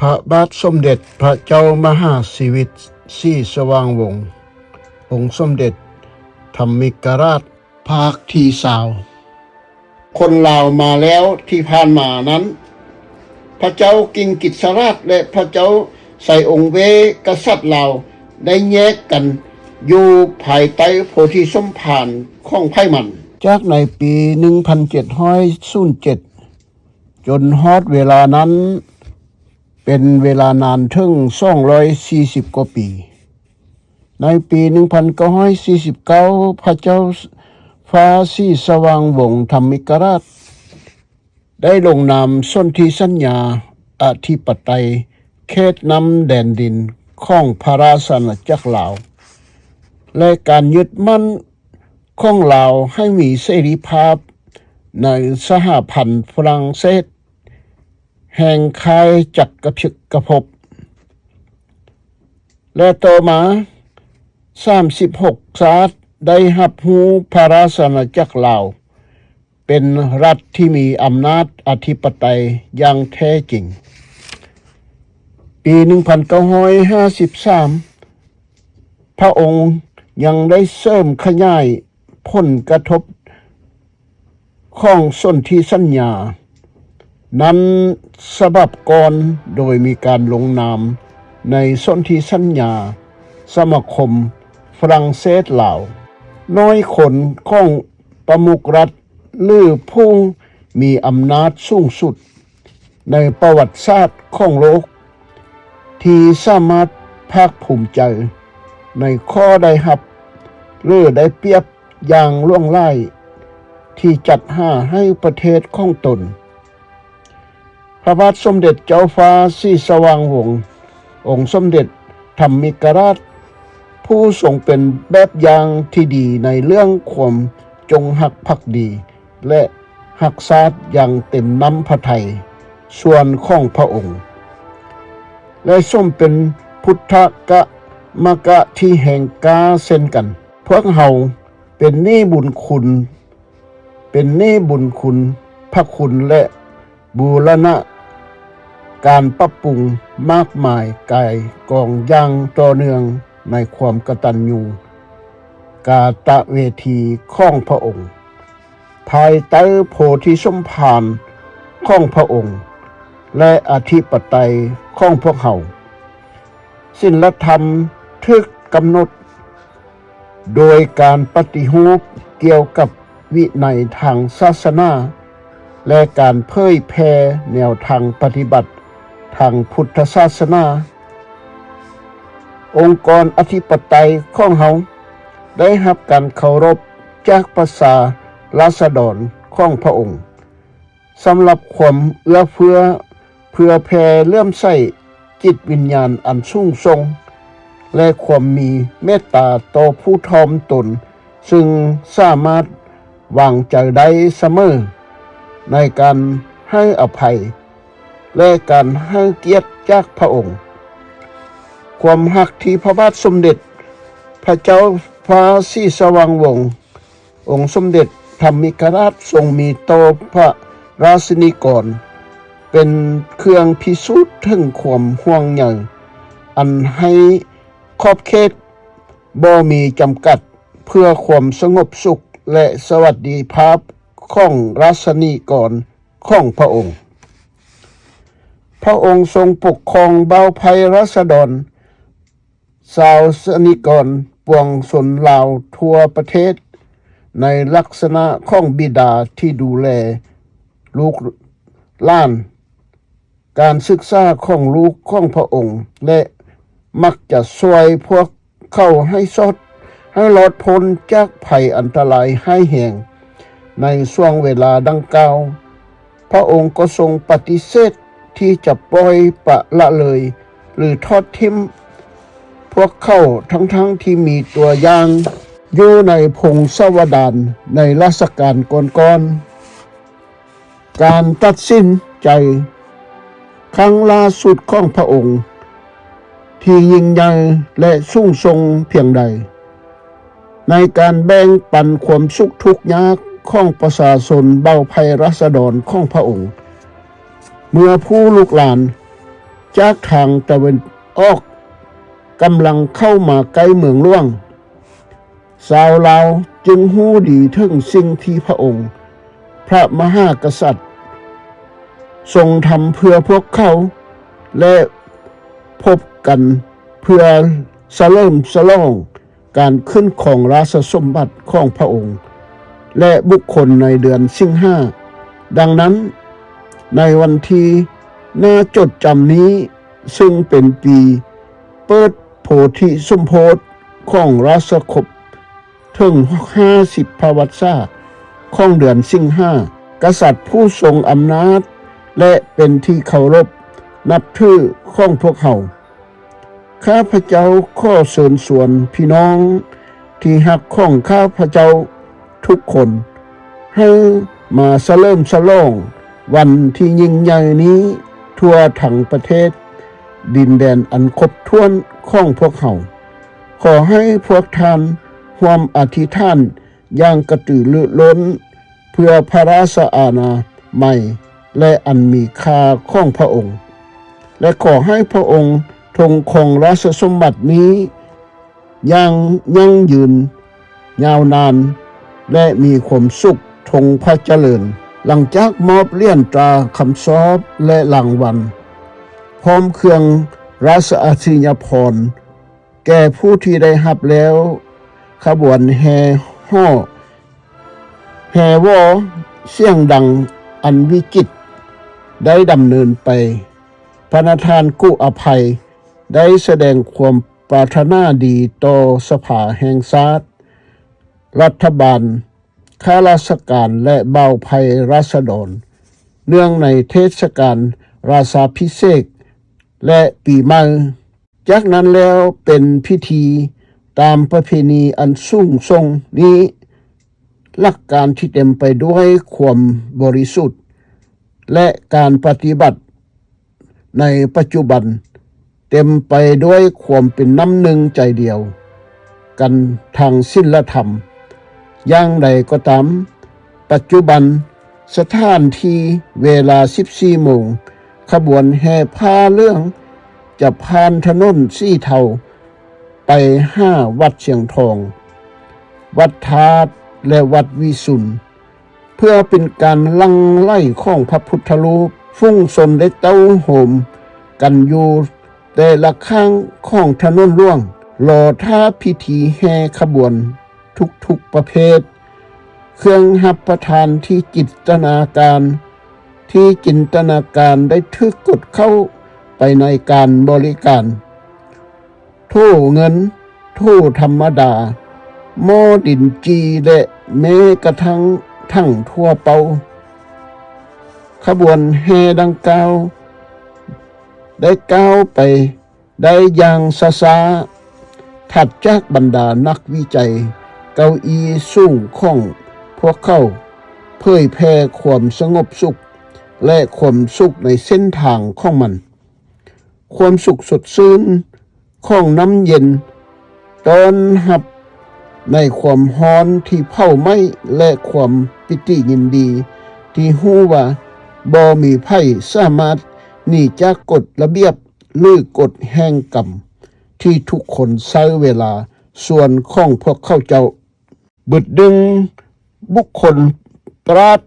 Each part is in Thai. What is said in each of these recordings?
พระบาทสมเด็จพระเจ้ามหาสิริศรีสว่างวงศ์องค์สมเด็จธรรมิกราชภาคที่20คนลาวมาแล้วที่ผ่านมานั้นพระเจ้ากิงกิจสราชและพระเจ้าไสองค์เวกษัตริย์ลาวได้แยกกันอยู่ภายใต้โพธิสมภารของไพมันจากในปี1707จนฮอดเวลานั้นเป็นเวลานานถึง240กว่าปีในปี1949พระเจ้าฟ้าศรีสว่างวงศ์ธรรมิกราชได้ลงนามสนธิสัญญาอธิปไตยเขตนำแดนดินของพระราชอาณาจักรลาวและการยึดมั่นของลาวให้มีเสรีภาพในสหพันธ์ฝรั่งเศสแห่งค่ายจักรภพและต่อมา36ศาสตร์ได้รับรู้พระราชอาณาจักรลาวเป็นรัฐที่มีอำนาจอธิปไตยอย่างแท้จริงปี1953พระองค์ยังได้เสริมขยายผลกระทบของสนธิสัญญานั้นฉบับก่อนโดยมีการลงนามในสนธิสัญญาสมาคมฝรั่งเศสลาวน้อยคนของประมุขรัฐหรือผู้มีอำนาจสูงสุดในประวัติศาสตร์ของโลกที่สามารถภาคภูมิใจในข้อได้รับหรือได้เปรียบอย่างล่วงล้ที่จัดหาให้ประเทศของตนพระบาทสมเด็จเจ้าฟ้าศรีสว่างวงศ์องค์สมเด็จธรรมิกราชผู้ทรงเป็นแบบอย่างที่ดีในเรื่องความจงรักภักดีและรักษาอย่างเต็มน้ำพระทัยส่วนของพระองค์และทรงเป็นพุทธกมกะที่แห่งกาเช่นกันพวกเฮาเป็นหนี้บุญคุณพระคุณและบูรณะการปรับปรุงมากมายกายกองอย่างต่อเนื่องในความกตัญญูกาตเวทีของพระองค์ภายใต้โพธิสมภารของพระองค์และอธิปไตยของพวกเขาศีลธรรมถูกกำหนดโดยการปฏิรูปเกี่ยวกับวินัยทางศาสนาและการเผยแพร่แนวทางปฏิบัติทางพุทธศาสนาองค์กรอธิปไตยของเขาได้รับการเคารพจากประชาราษฎรของพระองค์สำหรับความเอื้อเฟื้อเพื่อแผ่เลื่อมใสจิตวิญญาณอันสูงส่งและความมีเมตตาต่อผู้ทอมตนซึ่งสามารถวางใจได้เสมอในการให้อภัยและการให้เกียรติจากพระองค์ความรักที่พระบาทสมเด็จพระเจ้าฟ้าศรีสว่างวงศ์องค์สมเด็จธรรมิกราชทรงมีต่อพระราชินีกรเป็นเครื่องพิสูจน์ถึงความห่วงใยอันให้ขอบเขตบ่มีจำกัดเพื่อความสงบสุขและสวัสดิภาพของราษฎีกรของพระองค์พระองค์ทรงปกครองเบาภัยราษฎรชาวสนิกรปวงชนลาวทั่วประเทศในลักษณะของบิดาที่ดูแลลูกหลานการศึกษาของลูกของพระองค์และมักจะช่วยพวกเขาให้รอดพ้นจากภัยอันตรายให้แห่งในช่วงเวลาดังกล่าวพระองค์ก็ทรงปฏิเสธที่จะปล่อยปละละเลยหรือทอดทิ้งพวกเขาทั้งที่มีตัวอย่างอยู่ในพงศาวดารในรัชกาลก่อนๆการตัดสินใจครั้งล่าสุดของพระองค์ที่ยิ่งใหญ่และสูงส่งเพียงใดในการแบ่งปันความสุขทุกข์ยากของประชาชนเบาภัยราษฎรของพระองค์เมื่อผู้ลูกหลาน จากทางตะวันออกกำลังเข้ามาใกล้เมืองหลวงชาวลาวจึงหู้ดีถึงสิ่งที่พระองค์พระมหากษัตริย์ทรงทำเพื่อพวกเขาและพบกันเพื่อเฉลิมฉลองการขึ้นของราชสมบัติของพระองค์และบุคคลในเดือนสิงหาดังนั้นในวันที่น่าจดจำนี้ซึ่งเป็นปีเปิดโพธิสมโภชของราชครบถึง50 พระวรรษาของเดือนสิงหากษัตริย์ผู้ทรงอำนาจและเป็นที่เคารพนับถือของพวกเขาข้าพเจ้าขอเชิญชวนพี่น้องที่ฮักของข้าพเจ้าทุกคนให้มาเฉลิมฉลองวันที่ยิ่งใหญ่นี้ทั่วทั้งประเทศดินแดนอันครบถ้วนของพวกเขาขอให้พวกท่านร่วมอธิษฐานอย่างกระตือรือร้นเพื่อพระราชอาณาใหม่และอันมีค่าของพระองค์และขอให้พระองค์ทรงครองราชสมบัตินี้อย่างยั่งยืนยาวนานและมีความสุขทรงพระเจริญหลังจากมอบเหรียญตราคำสอบและรางวัลพร้อมเครื่องราชอาชญพรณ์แก่ผู้ที่ได้รับแล้วขบวนแห่ห่อแห่วอเสียงดังอันวิจิตรได้ดำเนินไปพระทานกุอภัยได้แสดงความปรารถนาดีต่อสภาแห่งชาติรัฐบาลข้าราชการและเบาภัยราษฎรเนื่องในเทศกาลราชาภิเษกและปีใหม่จากนั้นแล้วเป็นพิธีตามประเพณีอันสูงส่งนี้หลักการที่เต็มไปด้วยความบริสุทธิ์และการปฏิบัติในปัจจุบันเต็มไปด้วยความเป็นน้ำหนึ่งใจเดียวกันทางศีลธรรมอย่างใดก็ตามปัจจุบันสถานที่เวลา 14 โมงขบวนแห่ผ้าเหลืองจะผ่านถนนสีเทาไป5 วัดเชียงทองวัดธาตุและวัดวิสุทธิ์เพื่อเป็นการลังไล่ของพระพุทธรูปฟุ้งชนได้เต้าโหมกันอยู่แต่ละข้างของถนนหลวงรอท่าพิธีแห่ขบวนทุกประเภทเครื่องรับประทานที่จินตนาการได้ถูกกดเข้าไปในการบริการโถ่เงินโถ่ธรรมดาหม้อดินจีและแม้กระทั่งทั้งทั่วเปาขบวนแห่ดังกล่าวได้ก้าวไปได้อย่างช้าๆถัดจากบรรดานักวิจัยเก้าอี้สูงของพวกเขาเผยแพร่ความสงบสุขและความสุขในเส้นทางของมันความสุขสดชื่นของน้ำเย็นต้อนรับในความฮ้อนที่เผาไหม้และความปิติยินดีที่ฮู้ว่าบ่มีไผสามารถหนีจากกฎระเบียบหรือกฎแห่งกรรมที่ทุกคนใช้เวลาส่วนของพวกเขาเจ้าบึดดึงบุคคลปราด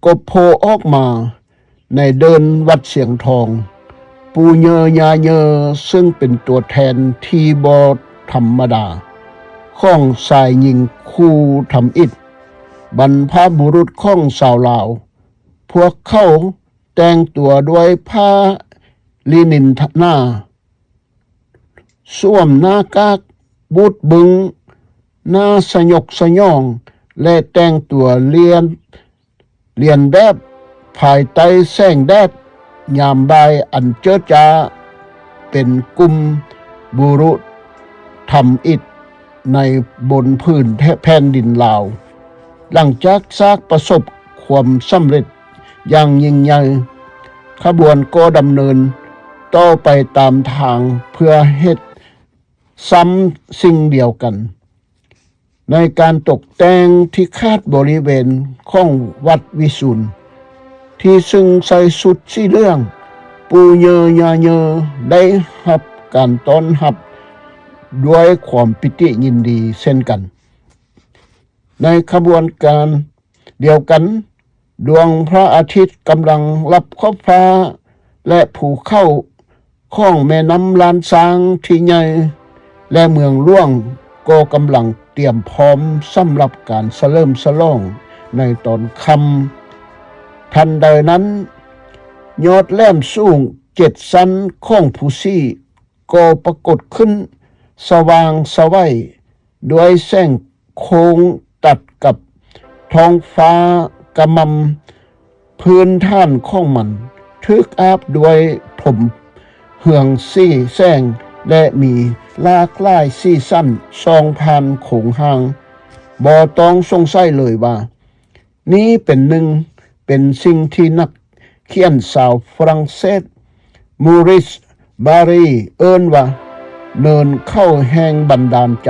กบโพออกมาในเดินวัดเสียงทองปูเยยาเยอซึ่งเป็นตัวแทนที่บ่ธรรมดาของสายหญิงคู่ทำอิฐบรรพบุรุษของชาวลาวพวกเขาแต่งตัวด้วยผ้าลินินหน้าสวมหน้ากากบูดบึงหน้าสยกสยองและแต่งตัวเลียนแบบภายใต้แสงแดดยามบ่ายอันเจิดจ้าเป็นกลุ่มบุรุษทำอิฐในบนพื้นแผ่นดินลาวหลังจากสร้างประสบความสำเร็จอย่างยิ่งใหญ่ขบวนก็ดำเนินต่อไปตามทางเพื่อเฮ็ดซ้ำสิ่งเดียวกันในการตกแต่งที่คาดบริเวณของวัดวิสุทธิ์ที่ซึ่งใส่สุดสีเหลืองปู ปูเยอยาเยอได้รับการต้อนรับด้วยความปิติยินดีเช่นกันในขบวนการเดียวกันดวงพระอาทิตย์กำลังรับขอบฟ้าและภูเขาของแม่น้ำลานซางที่ใหญ่และเมืองหลวงก็กำลังเตรียมพร้อมสำหรับการเฉลิมฉลองในตอนค่ำทันใดนั้นยอดแหลมสูง7 ชั้นของภูซี่ก็ปรากฏขึ้นสว่างสวัยด้วยแสงโค้งตัดกับท้องฟ้ากำมำพื้นท่านของมันทึกอาบด้วยผมเหืองสีแสงและมีหลากหลายสีสันซองผ่านโขงหางบ่ต้องสงสัยเลยว่านี้เป็นสิ่งที่นักเขียนสาวฝรั่งเศสมูริสบารีเอิ้นว่าเนินเข้าแห่งบันดาลใจ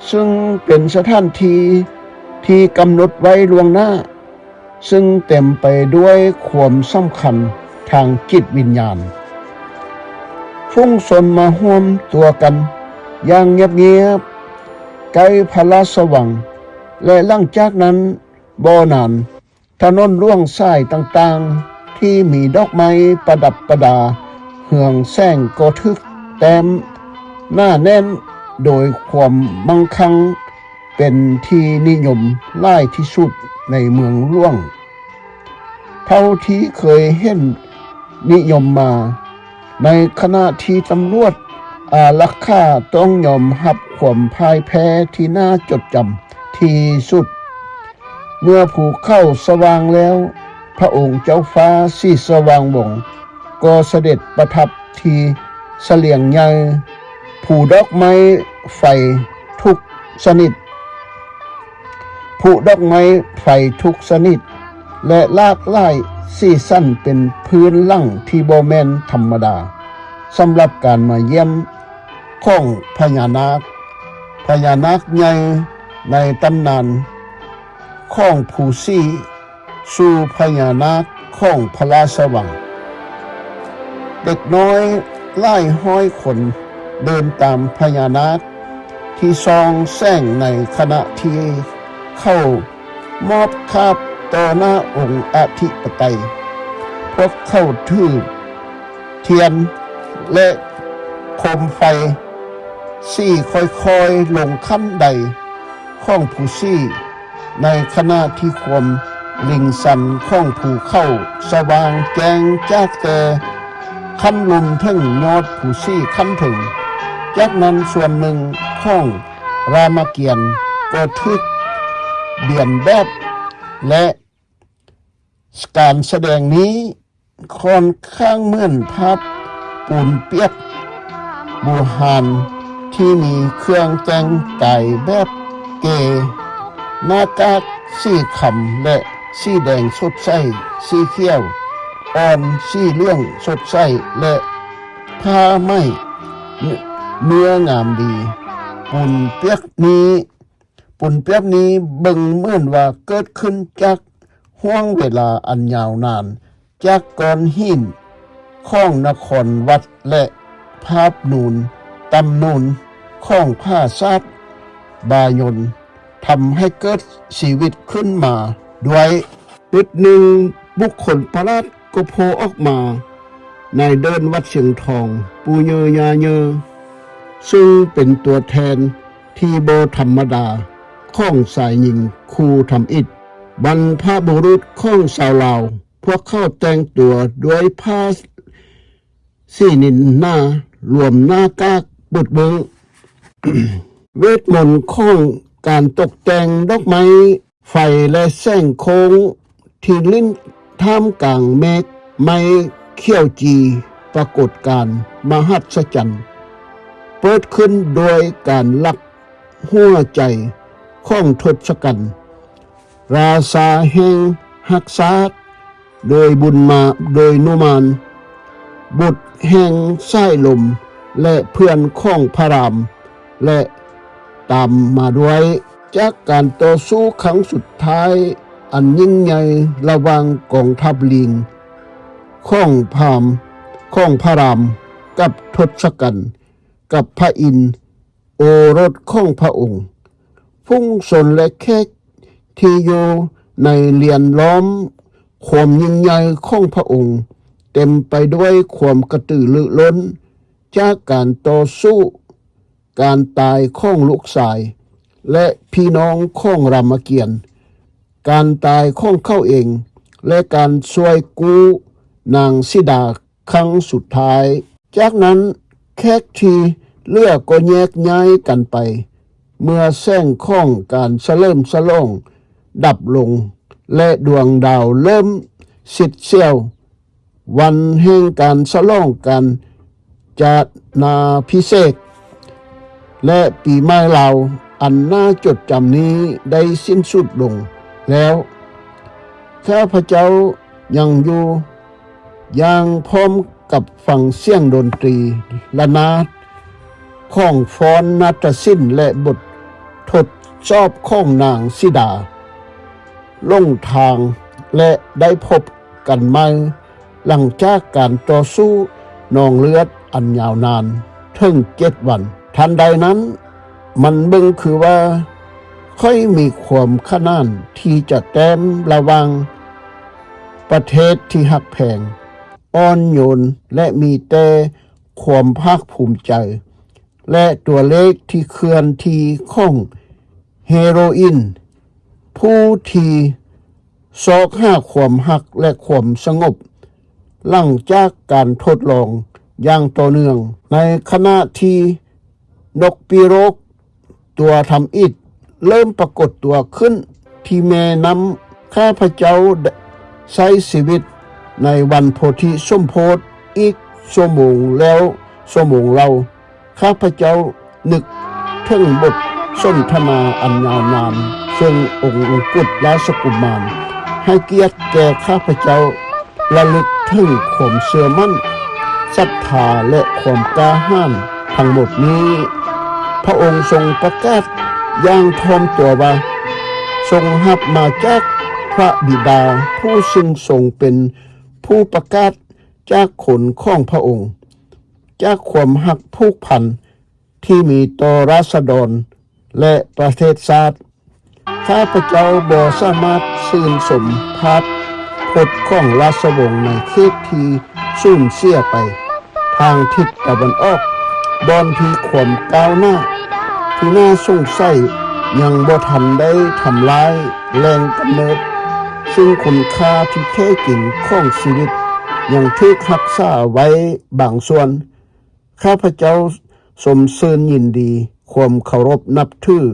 ซึ่งเป็นสถานที่กำหนดไว้ล่วงหน้าซึ่งเต็มไปด้วยความสำคัญทางจิตวิญญาณฟุ้งชนมาร่วมตัวกันอย่างเงียบๆใกล้พระราชวังและหลังจากนั้นบ่นานถนนล่วงสายต่างๆที่มีดอกไม้ประดับประดาเหืองแสงก็ทึกแต้มหน้าแน่นโดยความมั่งคั่งเป็นที่นิยมหลายที่สุดในเมืองหลวงเท่าที่เคยเห็นนิยมมาในขณะที่ตำรวจอารักขาต้องยอมรับความพ่ายแพ้ที่น่าจดจำที่สุดเมื่อภูเขาสว่างแล้วพระองค์เจ้าฟ้าสีสว่างวงศ์ก็เสด็จประทับที่เสลียงใหญ่ผูดอกไม้ไฟทุกชนิดและลากหลายสีสันเป็นพื้นหลังที่บ่แม่นธรรมดาสำหรับการมาเยี่ยมของพญานาคใหญ่ในตำนานของภูซี่สู่พญานาคของพระราชวังเด็กน้อยหลายห้อยคนเดินตามพญานาคที่ส่องแสงในขณะที่เข้ามอบคาบต่อหน้าองค์อธิปไตยพวกเข้าถือเทียนและโคมไฟสี่ค่อยๆลงขั้นใดของภูซี่ในขณะที่ความลิงสันของภูเขาสว่างแจ้งจากแต่ขั้นลุมถึงยอดภูซี่ขั้นถึงจากนั้นส่วนหนึ่งของรามเกียรติ์ก็ทึกเบียนแบบและการแสดงนี้ค่อนข้างเหมือนภาพปูนเปียกบูหานที่มีเครื่องแต่งกายแบบเกหน้ากากสีขำและสีแดงสดใสสีเขียวอ่อนสีเหลืองสดใสและผ้าไหมเนื้องามดีปูนเปียกนี้เบิ่งเหมือนว่าเกิดขึ้นจากห่วงเวลาอันยาวนานจากก้อนหินของนครวัดและภาพนูนตำนูนของผ้าซาดบายนทำให้เกิดชีวิตขึ้นมาด้วยจุดหนึ่งบุคคลประหลาดก็โผล่ออกมาในเดินวัดเชียงทองปูเยอยาเยอซึ่งเป็นตัวแทนที่โบธรรมดาของสายหญิงครูทำอิฐบรรพบุรุษของชาวลาวพวกเขาแต่งตัวด้วยผ้าสีนินหน้ารวมหน้ากากบุดเบิง เวทมนต์ของการตกแต่งดอกไม้ไฟและแสงโค้งที่ลิ้นท่ามกลางเมฆไม้เขียวจีปรากฏการมหัศจรรย์เปิดขึ้นโดยการลักหัวใจของทศกัณฐ์ราชาแห่งฮักษาโดยบุญมาโดยนุมานบุตรแห่งสายลมและเพื่อนของพระรามและตามมาด้วยจากการต่อสู้ครั้งสุดท้ายอันยิ่งใหญ่ระหว่างกองทัพลิง ข้องพามข้องพระรามกับทศกัณฐ์กับพระอินทร์โอรสข้องพระองค์พุ่งสนและแขกที่อยู่ในเรียนล้อมความยิ่งใหญ่ของพระองค์เต็มไปด้วยความกระตือรือร้นจากการต่อสู้การตายของลูกชายและพี่น้องของรามเกียรติ์การตายของเขาเองและการช่วยกู้นางสิดาครั้งสุดท้ายจากนั้นแขกที่เลือกก็แยกย้ายกันไปเมื่อแสงของการเฉลิมฉลองดับลงและดวงดาวเริ่มสิทธิ์เสียววันแห่งการฉลองกันจานาพิเศษกและปีใหม่ลาวอันน่าจดจำนี้ได้สิ้นสุดลงแล้วข้าพเจ้ายังอยู่ยังพร้อมกับฟังเสียงดนตรีละนาดของฟ้อนนาฏศิลป์และบททดสอบของนางสิดาลงทางและได้พบกันใหม่หลังจากการต่อสู้นองเลือดอันยาวนานถึง7 วันทันใดนั้นมันเบิ่งคือว่าค่อยมีความขนานที่จะแต้มระวังประเทศที่หักแพงอ่อนโยนและมีแต่ความภาคภูมิใจและตัวเลขที่เคลื่อนที่ของเฮโรอีนผู้ที่ซอกหาความหักและความสงบหลังจากการทดลองอย่างต่อเนื่องในขณะที่นกปีโรกตัวทำอิฐเริ่มปรากฏตัวขึ้นที่แม่น้ำข้าพเจ้าใช้ชีวิตในวันโพธิสมโพธิอีกชั่วโมงแล้วชั่วโมงเราข้าพเจ้านึกถึงบทสนทนาอันยาวนานซึ่งองค์กุฎราชกุมารให้เกียรติแก่ข้าพเจ้าระลึกถึงความเชื่อมั่นศรัทธาและความกล้าหาญทั้งหมดนี้พระองค์ทรงประกาศอย่างถ่อมตัวว่าทรงรับมาจากพระบิดาผู้ซึ่งทรงเป็นผู้ประกาศจากขนของพระองค์จากความหักผูกพันที่มีต่อราษฎรและประเทศชาติข้าพเจ้าบ่สามารถชื่นชมภาพพจน์ของราชวงศ์ในเขตที่สูญเสียไปทางทิศตะวันออกบอนที่ความก้าวหน้าที่น่าสงสัยยังบ่ทันได้ทำลายแรงกำเนิดซึ่งคุณค่าที่แท้จริงของชีวิตยังถูกรักษาไว้บางส่วนข้าพเจ้าสมเสริญยินดีความเคารพนับถือ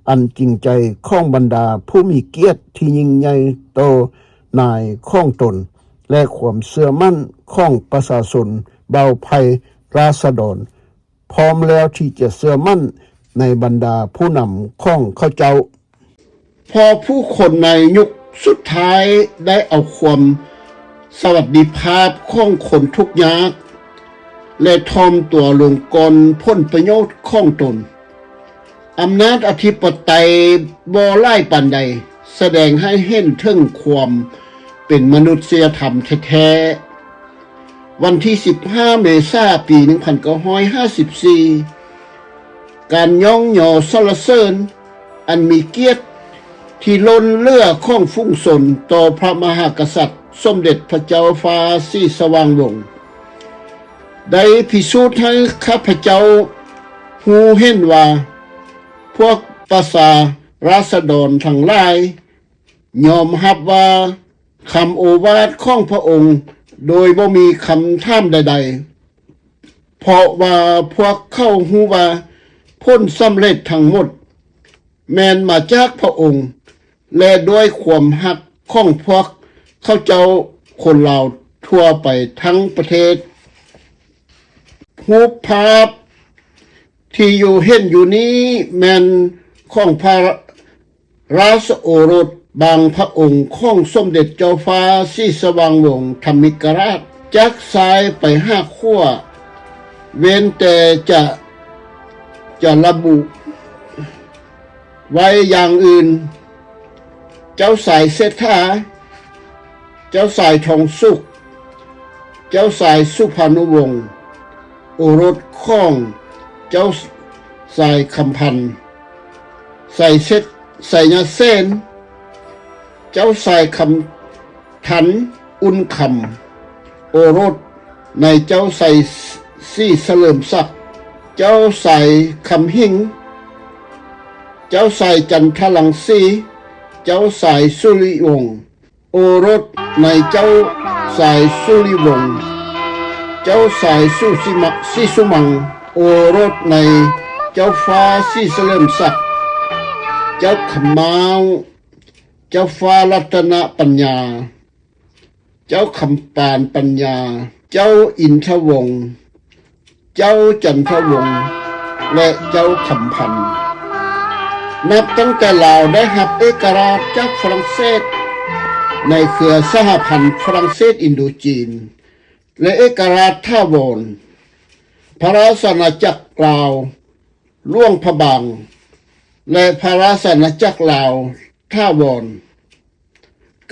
อันจริงใจของบรรดาผู้มีเกียรติที่ยิ่งใหญ่โตนายของตนและความเชื่อมั่นของประชาชนเบาภัยราษฎรพร้อมแล้วที่จะเชื่อมั่นในบรรดาผู้นำของเขาเจ้าพอผู้คนในยุคสุดท้ายได้เอาความสวัสดิภาพของคนทุกข์ยากและทอมตัวลงกลพ้นประโยชน์ของตนอำนาจอธิปไตยบ่ไล่ปานใดแสดงให้เห็นถึงความเป็นมนุษยธรรมแท้ๆวันที่15 เมษายน ปี 1954การย่องหย่อสรรเสริญอันมีเกียรติที่ล้นเลือของฟุ้งชนต่อพระมหากษัตริย์สมเด็จพระเจ้าฟ้าศรีสว่างวงศ์ได้พิสูจน์ให้ข้าพเจ้ารู้เห็นว่าพวกประชาราษฎรทั้งหลายยอมรับว่าคำโอวาทของพระองค์โดยบ่มีคำถามใดๆเพราะว่าพวกเขารู้ว่าผลสำเร็จทั้งหมดแม้นมาจากพระองค์และด้วยความหักของพวกเขาเจ้าคนลาวทั่วไปทั้งประเทศรูปภาพที่อยู่เห็นอยู่นี้แม่นของพระราชโอรสบางพระองค์ของสมเด็จเจ้าฟ้าศรีสว่างวงศ์ธรรมิกราชจากซ้ายไป5 ขั้วเว้นแต่จะระบุไว้อย่างอื่นเจ้าสายเศรษฐาเจ้าสายทองสุข เจ้าสายสุพรรณวงศ์โอรสของเจ้าสายคำพันธ์สายเซตสายยาเส้นเจ้าสายคำทันอุ่นคำโอรสในเจ้าสายซี่เฉลิมศักดิ์เจ้าสายคำหิงเจ้าสายจันทลังสีเจ้าสายสุริวงศ์โอรสในเจ้าสายสุริวงศ์เจ้าสายสีสุมังโอรสในเจ้าฟ้าสีเฉลิมศักดิ์เจ้าขมาวเจ้าฟ้ารัตนปัญญาเจ้าคำปานปัญญาเจ้าอินทวงศ์เจ้าจันทวงศ์และเจ้าคำพันธ์นับตั้งแต่ลาวได้รับเอกราชจากฝรั่งเศสในเครือสหพันธ์ฝรั่งเศสอินโดจีนและเอกราชท่าวอนพระราชอาณาจักรลาวล่วงพระบางและพระราชอาณาจักรลาวท่าวอน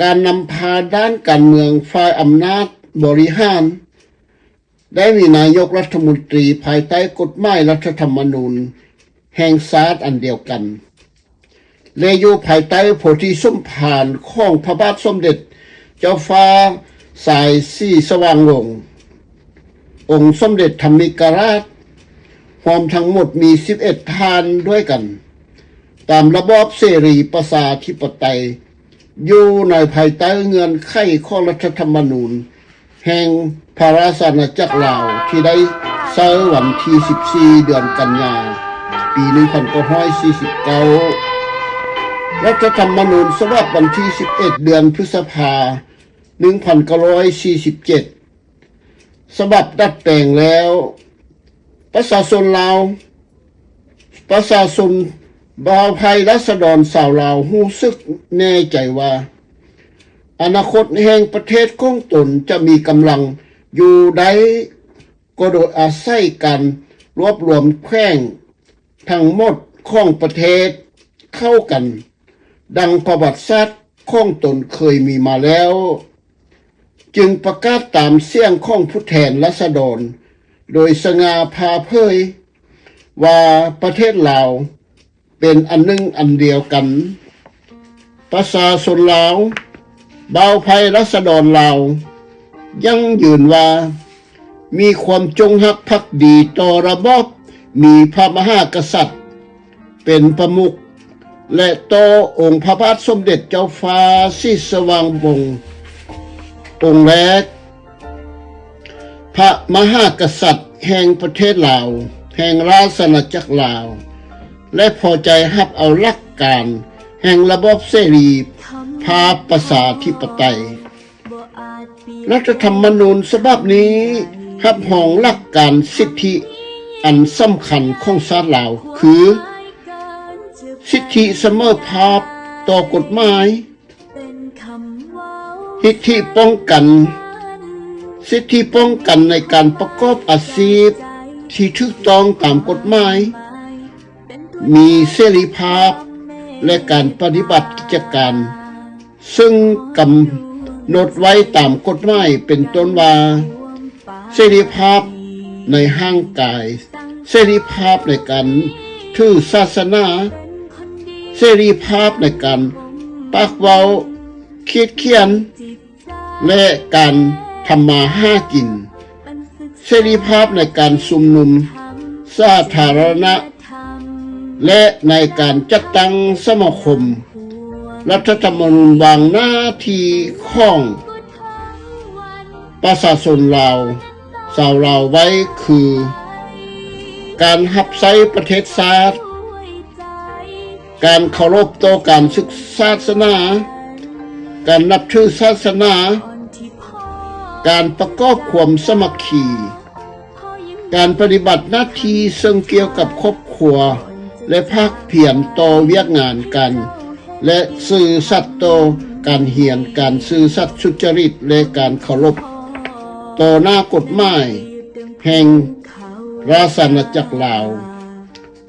การนำพาด้านการเมืองฝ่ายอำนาจบริหารได้มีนายกรัฐมนตรีภายใต้กฎหมายรัฐธรรมนูญแห่งชาติอันเดียวกันและอยู่ภายใต้โพธิสมภารของพระบาทสมเด็จเจ้าฟ้าสายสีสว่างวงศ์องค์สมเด็จธรรมิกราชรวมทั้งหมดมี11ท่านด้วยกันตามระบอบเสรีประชาธิปไตยอยู่ในภายใต้เงื่อนไขของรัฐธรรมนูญแห่งพระราชอาณาจักรลาวที่ได้เสาวันที่14เดือนกันยายนปี1949รัฐธรรมนูญฉบับวันที่11เดือนพฤษภาคม1947ฉบับดัดแปลงแล้วประชาชนลาวประชาชนบาวไพรัษฎรชาวลาวรู้สึกแน่ใจว่าอนาคตแห่งประเทศของตนจะมีกำลังอยู่ได้ก็โดยอาศัยการรวบรวมแขวงทั้งหมดของประเทศเข้ากันดังประวัติศาสตร์ของตนเคยมีมาแล้วจึงประกาศตามเสียงของผู้แทนราษฎรโดยสง่าผ่าเผยว่าประเทศลาวเป็นอันหนึ่งอันเดียวกันประชาชนลาวบาวไพรัษฎรลาวยังยืนว่ามีความจงรักภักดีต่อระบอบมีพระมหากษัตริย์เป็นประมุขและต่อองค์พระบาทสมเด็จเจ้าฟ้าสีสว่างวงศ์องค์แรกพระมหากษัตริย์แห่งประเทศลาวแห่งราชอาณาจักรลาวและพอใจรับเอาหลักการแห่งระบอบเสรีภาพประชาธิปไตยรัฐธรรมนูญฉบับนี้รับรองหลักการสิทธิอันสำคัญของชาติลาวคือสิทธิเสมอภาคต่อกฎหมายสิทธิป้องกันในการประกอบอาชีพที่ถูกต้องตามกฎหมายมีเสรีภาพและการปฏิบัติกิจการซึ่งกำหนดไว้ตามกฎหมายเป็นต้นว่าเสรีภาพในร่างกายเสรีภาพในการถือศาสนาเสรีภาพในการปากเว้าคิดเขียนและการทำมาหากินเสรีภาพในการชุมนุมสาธารณะและในการจัดตั้งสมาคมรัฐธรรมนูญวางหน้าที่ของประชาชนลาวชาวลาวไว้คือการรับใช้ประเทศชาติการเคารพต่อการศึกษาศาสนาการนับถือศาสนาการประกอบความสามัคคีการปฏิบัติหน้าที่ซึ่งเกี่ยวกับครอบครัวและภาคเพียรต่อเวียกงานกันและซื่อสัตย์ต่อการเหียนการซื่อสัตย์สุจริตและการเคารพต่อหน้ากฎหมายแห่งราชอาณาจักรลาว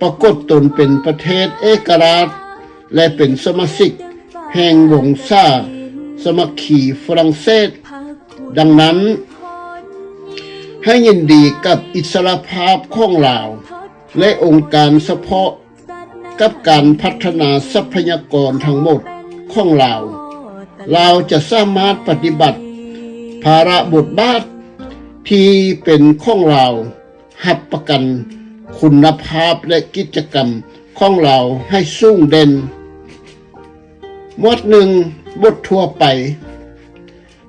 ปรากฏตนเป็นประเทศเอกราชและเป็นสมาชิกแห่งวงสาสมัคคีฝรั่งเศสดังนั้น ให้ยินดีกับอิสรภาพของลาวและองค์การเฉพาะกับการพัฒนาทรัพยากรทั้งหมดของลาวจะสามารถปฏิบัติภาระบทบาทที่เป็นของลาวรับประกันคุณภาพและกิจกรรมของลาวให้สูงเด่นหมวดหนึ่งบททั่วไป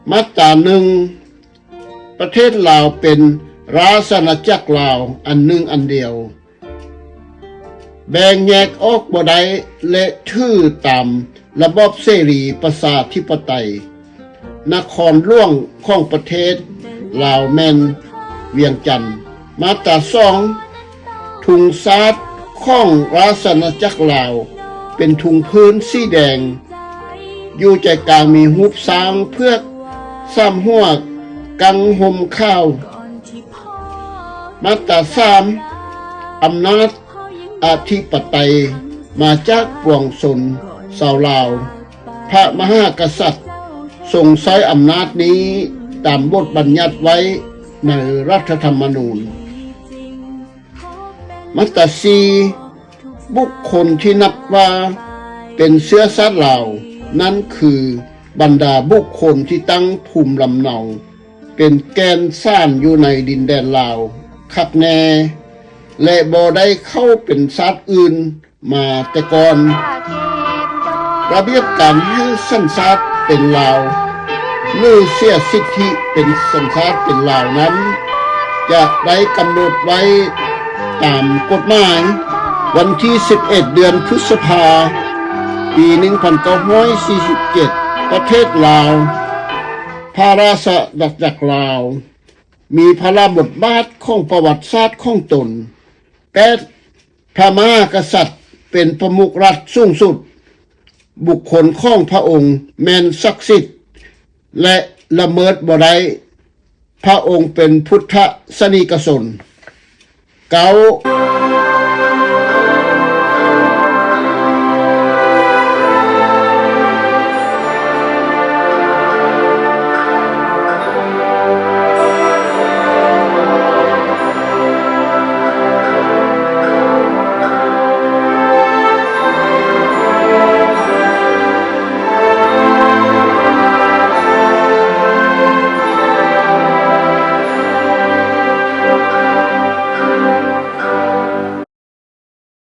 มาตราหนึ่งประเทศลาวเป็นราชอาณาจักรลาวอันหนึ่งอันเดียวแบ่งแยกออกบ่ได้และถือตามระบอบเสรีประชาธิปไตยนครหลวงของประเทศลาวแม่นเวียงจันทน์มาตราสองทุงซาดของราชอาณาจักรลาวเป็นทุงพื้นสีแดงอยู่ใจกลางมีรูปช้างเพือกซ้ำหัวกังห่มข้าวมาตราสามอำนาจอธิปไตยมาจากปวงชนชาวลาวพระมหากษัตริย์ทรงใช้อำนาจนี้ตามบทบัญญัติไว้ในรัฐธรรมนูญมาตราสี่บุคคลที่นับว่าเป็นเชื้อชาติลาวนั่นคือบรรดาบุคคลที่ตั้งภูมิลำเนาเป็นแกนซ่านอยู่ในดินแดนลาวคักแน่และบ่ได้เข้าเป็นชาติอื่นมาแต่ก่อนระเบียบการให้สัญชาติเป็นลาวหรือเสียสิทธิเป็นสัญชาติเป็นลาวนั้นจะได้กำหนดไว้ตามกฎหมายวันที่11เดือนพฤษภาปี 1947 ประเทศลาวพระราชอาณาจักรลาวมีพระบทบาทของประวัติศาสตร์ของตนแต่พระมหากษัตริย์เป็นประมุขรัฐสูงสุดบุคคลของพระองค์แม่นศักดิ์สิทธิ์และละเมิดบ่ได้พระองค์เป็นพุทธสนิกชนเก้า